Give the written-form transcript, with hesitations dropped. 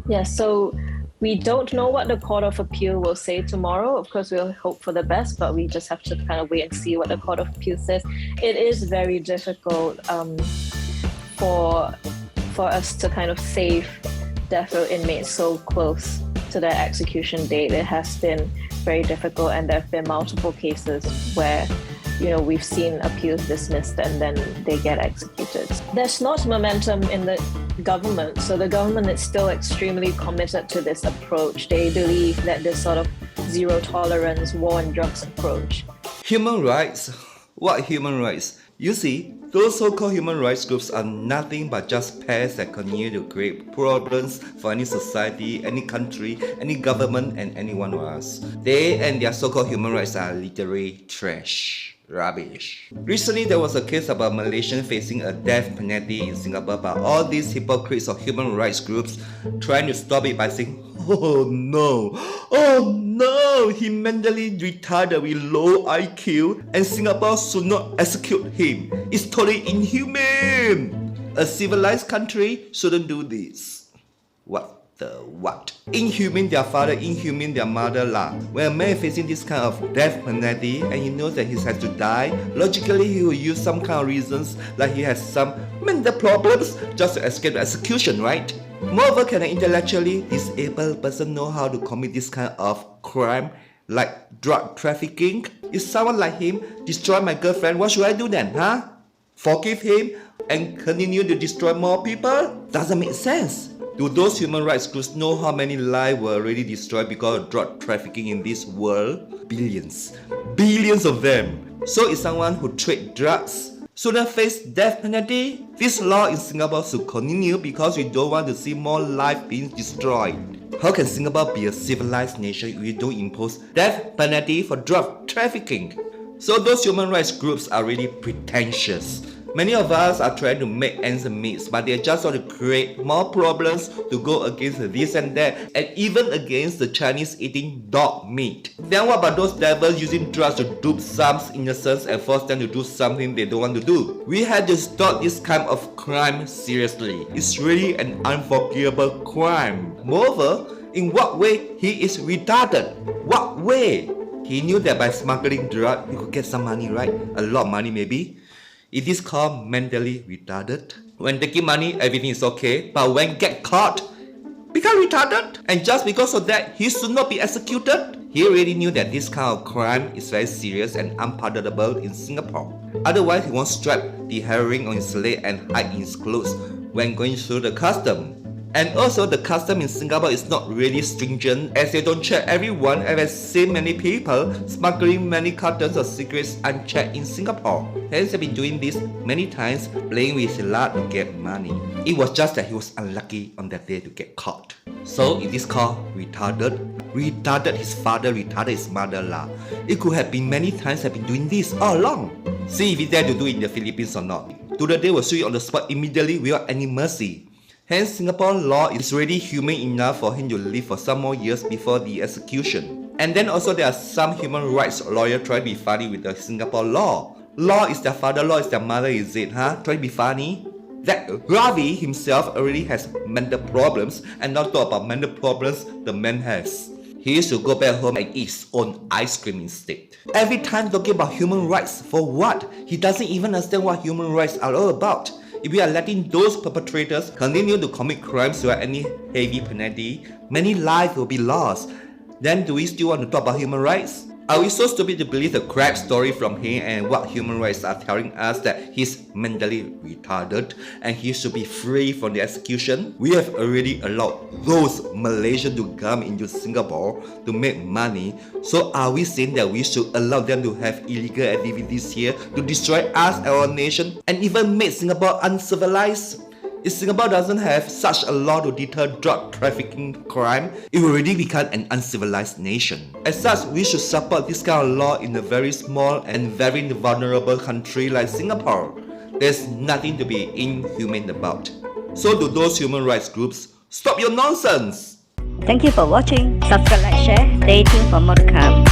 Yeah, so we don't know what the Court of Appeal will say tomorrow. Of course, we'll hope for the best, but we just have to kind of wait and see what the Court of Appeal says. It is very difficult for for us to kind of save death row inmates so close to their execution date. It has been very difficult, and there have been multiple cases where we've seen appeals dismissed and then they get executed. There's not momentum in the government, so the government is still extremely committed to this approach. They believe that this sort of zero tolerance war on drugs approach. Human rights? What human rights? You see, those so-called human rights groups are nothing but just pests that continue to create problems for any society, any country, any government, and any one of us. They and their so-called human rights are literally trash. Rubbish. Recently, there was a case about Malaysians facing a death penalty in Singapore, but all these hypocrites of human rights groups trying to stop it by saying, oh no, he mentally retarded with low IQ and Singapore should not execute him. It's totally inhumane. A civilized country shouldn't do this. What? Inhumane their father, inhumane their mother lah. When a man is facing this kind of death penalty and he knows that he has to die, logically he will use some kind of reasons like he has some mental problems just to escape the execution, right? Moreover, can an intellectually disabled person know how to commit this kind of crime like drug trafficking? If someone like him destroy my girlfriend, what should I do then, huh? Forgive him and continue to destroy more people? Doesn't make sense. Do those human rights groups know how many lives were already destroyed because of drug trafficking in this world? Billions. Billions of them. So if someone who trade drugs shouldn't face death penalty, this law in Singapore should continue because we don't want to see more lives being destroyed. How can Singapore be a civilized nation if we don't impose death penalty for drug trafficking? So those human rights groups are really pretentious. Many of us are trying to make ends meet, but they just want to create more problems to go against this and that, and even against the Chinese eating dog meat. Then what about those devils using drugs to dupe some innocents and force them to do something they don't want to do? We had to stop this kind of crime seriously. It's really an unforgivable crime. Moreover, in what way he is retarded? What way? He knew that by smuggling drugs, he could get some money, right? A lot of money maybe. It is called mentally retarded. When taking money, everything is okay, but when get caught, become retarded. And just because of that, he should not be executed. He already knew that this kind of crime is very serious and unpardonable in Singapore. Otherwise, he won't strap the herring on his leg and hide in his clothes when going through the custom. And also, the custom in Singapore is not really stringent as they don't check everyone, and I've seen many people smuggling many cartons of cigarettes unchecked in Singapore. Hence, they've been doing this many times, playing with his luck to get money. It was just that he was unlucky on that day to get caught. So, it is called retarded. Retarded his father, retarded his mother lah. It could have been many times have been doing this all along. See if he dare to do it in the Philippines or not. Today, they will shoot you on the spot immediately without any mercy. Hence, Singapore law is already humane enough for him to live for some more years before the execution. And then also there are some human rights lawyers trying to be funny with the Singapore law. Law is their father, law is their mother, is it, huh? Trying to be funny? That Ravi himself already has mental problems, and not talk about mental problems the man has. He used to go back home and eat his own ice cream instead. Every time talking about human rights, for what? He doesn't even understand what human rights are all about. If we are letting those perpetrators continue to commit crimes without any heavy penalty, many lives will be lost. Then do we still want to talk about human rights? Are we so stupid to believe the crap story from him and what human rights are telling us that he's mentally retarded and he should be free from the execution? We have already allowed those Malaysians to come into Singapore to make money. So are we saying that we should allow them to have illegal activities here to destroy us and our nation and even make Singapore uncivilized? If Singapore doesn't have such a law to deter drug trafficking crime, it will already become an uncivilized nation. As such, we should support this kind of law in a very small and very vulnerable country like Singapore. There's nothing to be inhumane about. So to those human rights groups, stop your nonsense! Thank you for watching. Subscribe, like, share. Stay tuned for more to come.